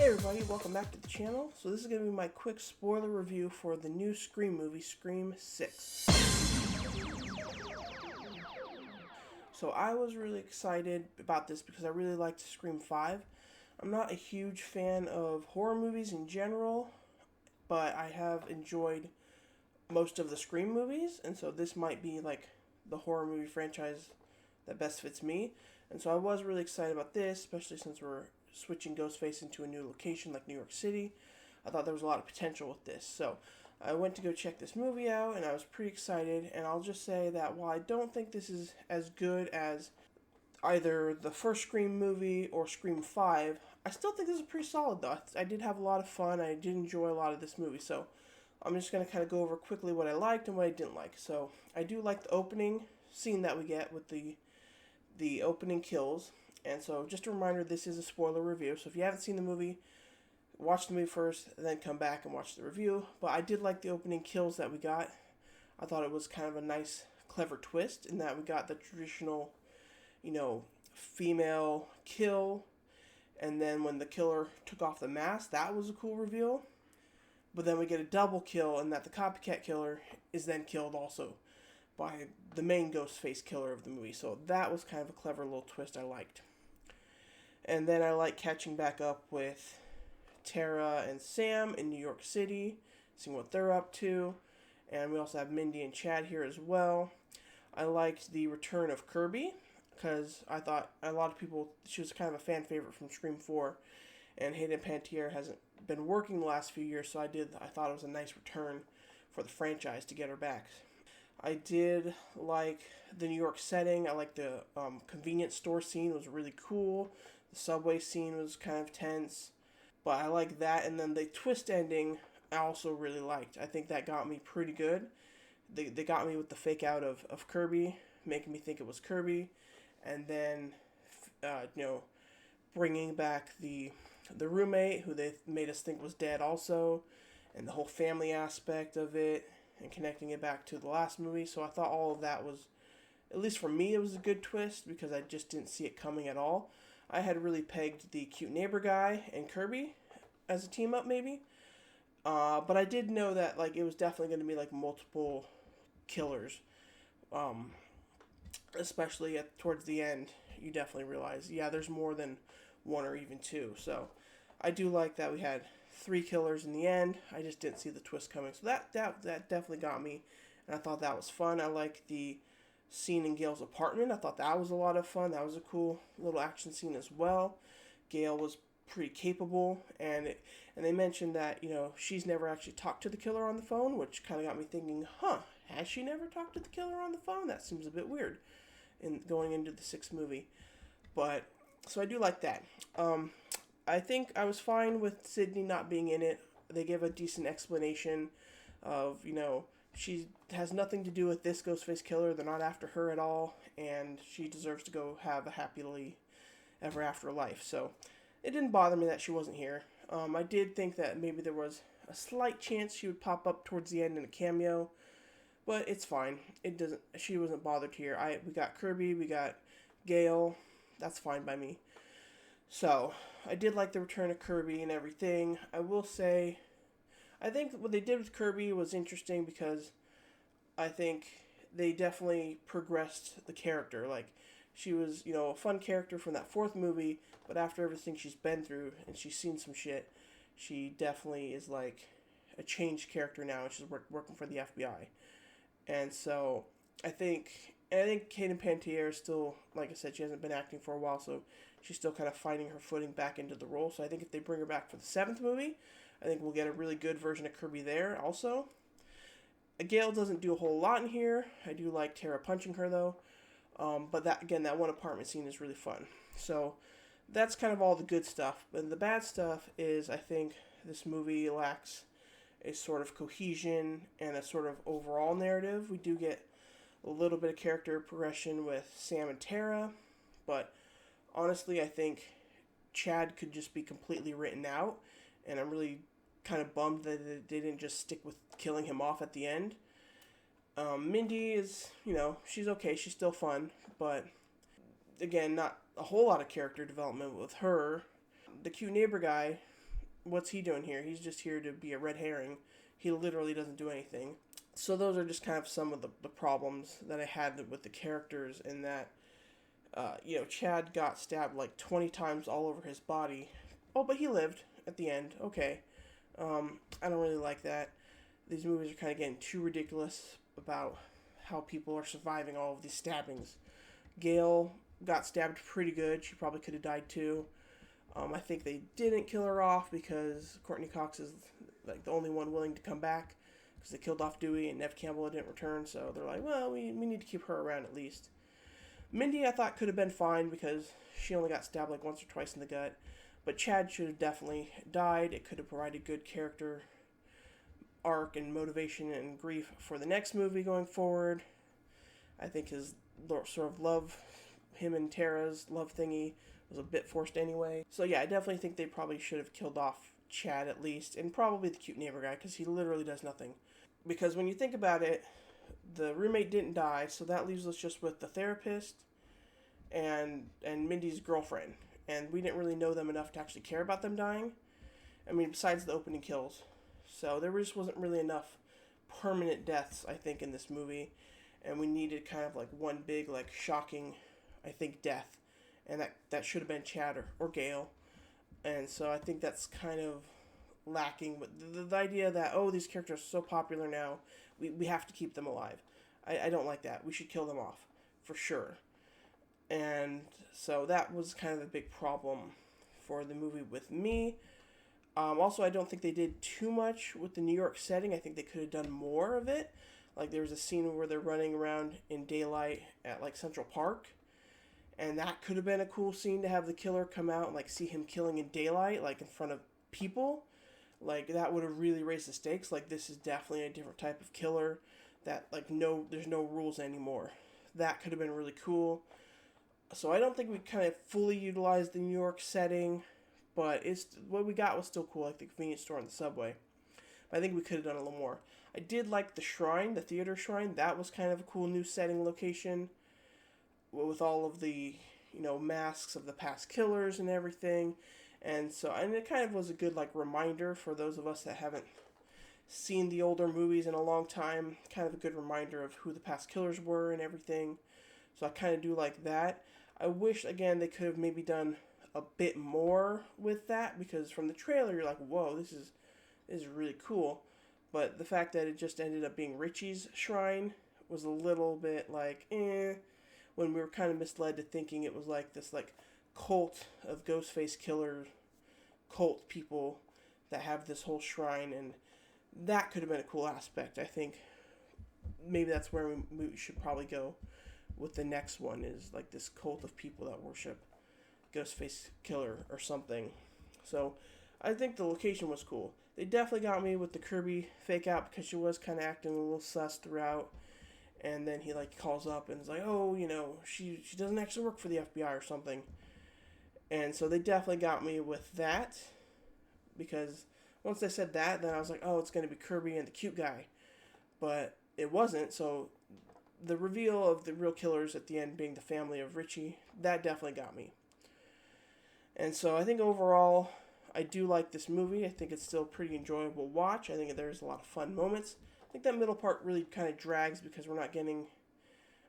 Hey everybody, welcome back to the channel. So this is going to be my quick spoiler review for the new Scream movie, Scream 6. So I was really excited about this because I really liked Scream 5. I'm not a huge fan of horror movies in general, but I have enjoyed most of the Scream movies, and so this might be like the horror movie franchise that best fits me. And so I was really excited about this, especially since we're switching Ghostface into a new location like New York City. I thought there was a lot of potential with this. So I went to go check this movie out, and I was pretty excited. And I'll just say that while I don't think this is as good as either the first Scream movie or Scream 5, I still think this is pretty solid, though. I did have a lot of fun. I did enjoy a lot of this movie. So I'm just going to kind of go over quickly what I liked and what I didn't like. So I do like the opening scene that we get with the opening kills. And so just a reminder, this is a spoiler review. So if you haven't seen the movie, watch the movie first, and then come back and watch the review. But I did like the opening kills that we got. I thought it was kind of a nice, clever twist in that we got the traditional, female kill. And then when the killer took off the mask, that was a cool reveal. But then we get a double kill, and that the copycat killer is then killed also by the main Ghostface killer of the movie. So that was kind of a clever little twist I liked. And then I like catching back up with Tara and Sam in New York City, seeing what they're up to. And we also have Mindy and Chad here as well. I liked the return of Kirby because I thought a lot of people, she was kind of a fan favorite from Scream 4. And Hayden Panettiere hasn't been working the last few years, so I thought it was a nice return for the franchise to get her back. I did like the New York setting. I like the convenience store scene. It was really cool. The subway scene was kind of tense. But I like that. And then the twist ending I also really liked. I think that got me pretty good. They got me with the fake out of Kirby, making me think it was Kirby. And then, bringing back the roommate who they made us think was dead also. And the whole family aspect of it. And connecting it back to the last movie. So I thought all of that was, at least for me, it was a good twist because I just didn't see it coming at all. I had really pegged the cute neighbor guy and Kirby as a team up maybe. But I did know that it was definitely going to be multiple killers. Especially towards the end, you definitely realize, yeah, there's more than one or even two. So I do like that we had 3 killers in the end. I just didn't see the twist coming. So that definitely got me. And I thought that was fun. I liked the scene in Gail's apartment. I thought that was a lot of fun. That was a cool little action scene as well. Gail was pretty capable. And they mentioned that, she's never actually talked to the killer on the phone, which kind of got me thinking, has she never talked to the killer on the phone? That seems a bit weird in going into the 6th movie. But, so I do like that. I think I was fine with Sydney not being in it. They give a decent explanation of, she has nothing to do with this Ghostface killer. They're not after her at all, and she deserves to go have a happily ever after life. So it didn't bother me that she wasn't here. I did think that maybe there was a slight chance she would pop up towards the end in a cameo, but it's fine. It doesn't. She wasn't bothered here. We got Kirby, we got Gail. That's fine by me. So, I did like the return of Kirby and everything. I will say, I think what they did with Kirby was interesting because I think they definitely progressed the character. She was, a fun character from that 4th movie, but after everything she's been through and she's seen some shit, she definitely is a changed character now, and she's working for the FBI. And so, I think Hayden Panettiere is still, like I said, she hasn't been acting for a while, so she's still kind of finding her footing back into the role. So I think if they bring her back for the 7th movie, I think we'll get a really good version of Kirby there also. Gail doesn't do a whole lot in here. I do like Tara punching her, though. But that one apartment scene is really fun. So that's kind of all the good stuff. But the bad stuff is I think this movie lacks a sort of cohesion and a sort of overall narrative. We do get a little bit of character progression with Sam and Tara, but honestly, I think Chad could just be completely written out, and I'm really kind of bummed that they didn't just stick with killing him off at the end. Mindy is, she's okay, she's still fun, but again, not a whole lot of character development with her. The cute neighbor guy, what's he doing here? He's just here to be a red herring. He literally doesn't do anything. So those are just kind of some of the problems that I had with the characters, in that, Chad got stabbed like 20 times all over his body. Oh, but he lived at the end. Okay. I don't really like that. These movies are kind of getting too ridiculous about how people are surviving all of these stabbings. Gail got stabbed pretty good. She probably could have died too. I think they didn't kill her off because Courtney Cox is like the only one willing to come back, because they killed off Dewey and Nev Campbell didn't return. So they're like, well, we need to keep her around at least. Mindy, I thought, could have been fine because she only got stabbed like once or twice in the gut. But Chad should have definitely died. It could have provided good character arc and motivation and grief for the next movie going forward. I think his sort of love, him and Tara's love thingy, was a bit forced anyway. So yeah, I definitely think they probably should have killed off Chad at least, and probably the cute neighbor guy, because he literally does nothing. Because when you think about it, the roommate didn't die, so that leaves us just with the therapist and Mindy's girlfriend, and we didn't really know them enough to actually care about them dying. I mean, besides the opening kills. So there just wasn't really enough permanent deaths, I think, in this movie, and we needed kind of like one big, like, shocking, I think, death, and that should have been Chad or Gail. And so I think that's kind of lacking. But the idea that, oh, these characters are so popular now, we have to keep them alive. I don't like that. We should kill them off, for sure. And so that was kind of a big problem for the movie with me. Also, I don't think they did too much with the New York setting. I think they could have done more of it. Like, there was a scene where they're running around in daylight at, like, Central Park. And that could have been a cool scene, to have the killer come out and, like, see him killing in daylight, like, in front of people. Like, that would have really raised the stakes. Like, this is definitely a different type of killer. That, like, there's no rules anymore. That could have been really cool. So I don't think we kind of fully utilized the New York setting, but what we got was still cool, like the convenience store and the subway. But I think we could have done a little more. I did like the shrine, the theater shrine. That was kind of a cool new setting location, with all of the, masks of the past killers and everything. And it kind of was a good, like, reminder for those of us that haven't seen the older movies in a long time. Kind of a good reminder of who the past killers were and everything. So I kind of do like that. I wish, again, they could have maybe done a bit more with that, because from the trailer you're like, whoa, this is really cool. But the fact that it just ended up being Richie's shrine was a little bit like, when we were kind of misled to thinking it was like this, like, cult of Ghostface killer cult people that have this whole shrine, and that could have been a cool aspect. I think maybe that's where we should probably go with the next one, is like this cult of people that worship Ghostface Killer or something. So I think the location was cool. They definitely got me with the Kirby fake out, because she was kind of acting a little sus throughout. And then he, like, calls up and is like, oh, she doesn't actually work for the FBI or something. And so they definitely got me with that, because once they said that, then I was like, oh, it's going to be Kirby and the cute guy. But it wasn't, so the reveal of the real killers at the end being the family of Richie, that definitely got me. And so I think overall, I do like this movie. I think it's still a pretty enjoyable watch. I think there's a lot of fun moments. I think that middle part really kind of drags because we're not getting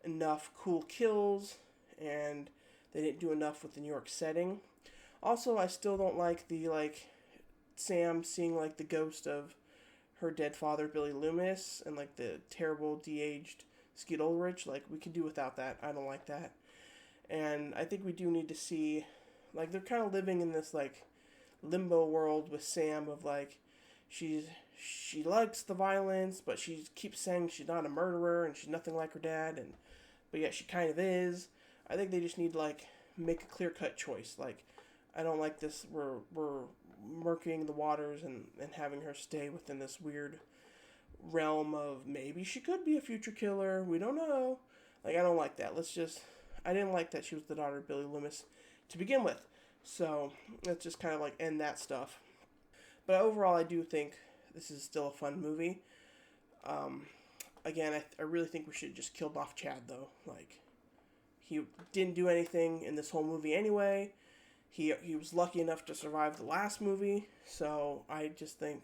enough cool kills, and they didn't do enough with the New York setting. Also, I still don't like the, like, Sam seeing, like, the ghost of her dead father, Billy Loomis, and, like, the terrible de-aged Skeet Ulrich. Like, we could do without that. I don't like that. And I think we do need to see, like, they're kind of living in this, like, limbo world with Sam of, like, she likes the violence, but she keeps saying she's not a murderer and she's nothing like her dad, but yet she kind of is. I think they just need to, like, make a clear-cut choice. Like, I don't like this. We're murking the waters and having her stay within this weird realm of maybe she could be a future killer. We don't know. Like, I don't like that. I didn't like that she was the daughter of Billy Loomis to begin with. So let's just kind of, like, end that stuff. But overall, I do think this is still a fun movie. Again, I really think we should have just killed off Chad, though. Like, he didn't do anything in this whole movie anyway. He was lucky enough to survive the last movie, so I just think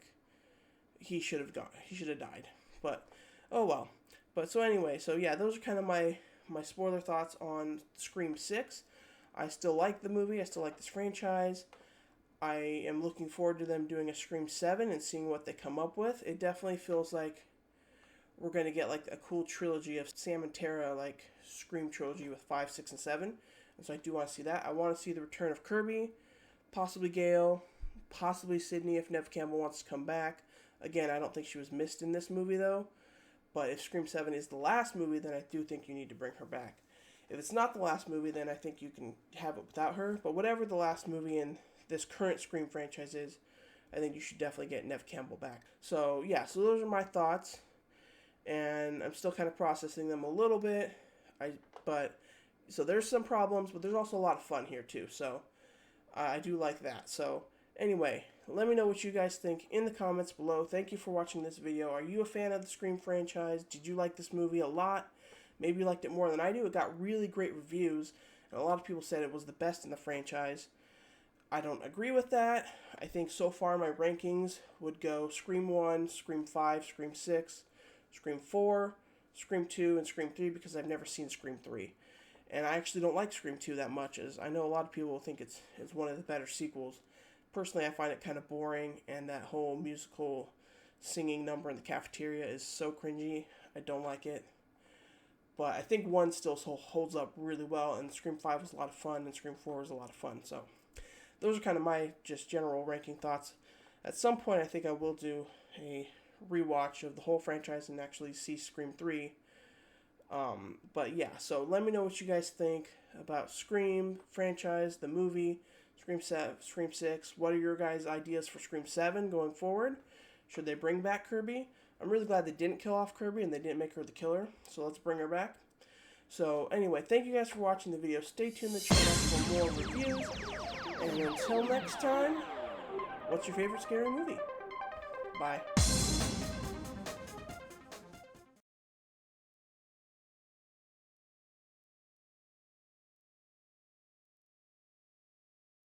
he should have gone. He should have died. But oh well. But so anyway, so yeah, those are kind of my spoiler thoughts on Scream 6. I still like the movie. I still like this franchise. I am looking forward to them doing a Scream 7 and seeing what they come up with. It definitely feels like we're going to get like a cool trilogy of Sam and Tara, like Scream trilogy with 5, 6, and 7. And so I do want to see that. I want to see the return of Kirby, possibly Gale, possibly Sydney if Neve Campbell wants to come back. Again, I don't think she was missed in this movie though. But if Scream 7 is the last movie, then I do think you need to bring her back. If it's not the last movie, then I think you can have it without her. But whatever the last movie in this current Scream franchise is, I think you should definitely get Neve Campbell back. So yeah, so those are my thoughts, and I'm still kind of processing them a little bit. So there's some problems, but there's also a lot of fun here too. So I do like that. So anyway, let me know what you guys think in the comments below. Thank you for watching this video. Are you a fan of the Scream franchise? Did you like this movie a lot? Maybe you liked it more than I do. It got really great reviews, and a lot of people said it was the best in the franchise. I don't agree with that. I think so far my rankings would go Scream 1, Scream 5, Scream 6, Scream 4, Scream 2, and Scream 3 because I've never seen Scream 3. And I actually don't like Scream 2 that much, as I know a lot of people think it's one of the better sequels. Personally, I find it kind of boring, and that whole musical singing number in the cafeteria is so cringy. I don't like it. But I think 1 still holds up really well, and Scream 5 was a lot of fun, and Scream 4 was a lot of fun, so those are kind of my just general ranking thoughts. At some point, I think I will do a rewatch of the whole franchise and actually see Scream 3. But yeah, so let me know what you guys think about Scream franchise, the movie, Scream 7, Scream 6. What are your guys' ideas for Scream 7 going forward? Should they bring back Kirby? I'm really glad they didn't kill off Kirby and they didn't make her the killer, so let's bring her back. So anyway, thank you guys for watching the video. Stay tuned to the channel for more reviews. And until next time, what's your favorite scary movie? Bye.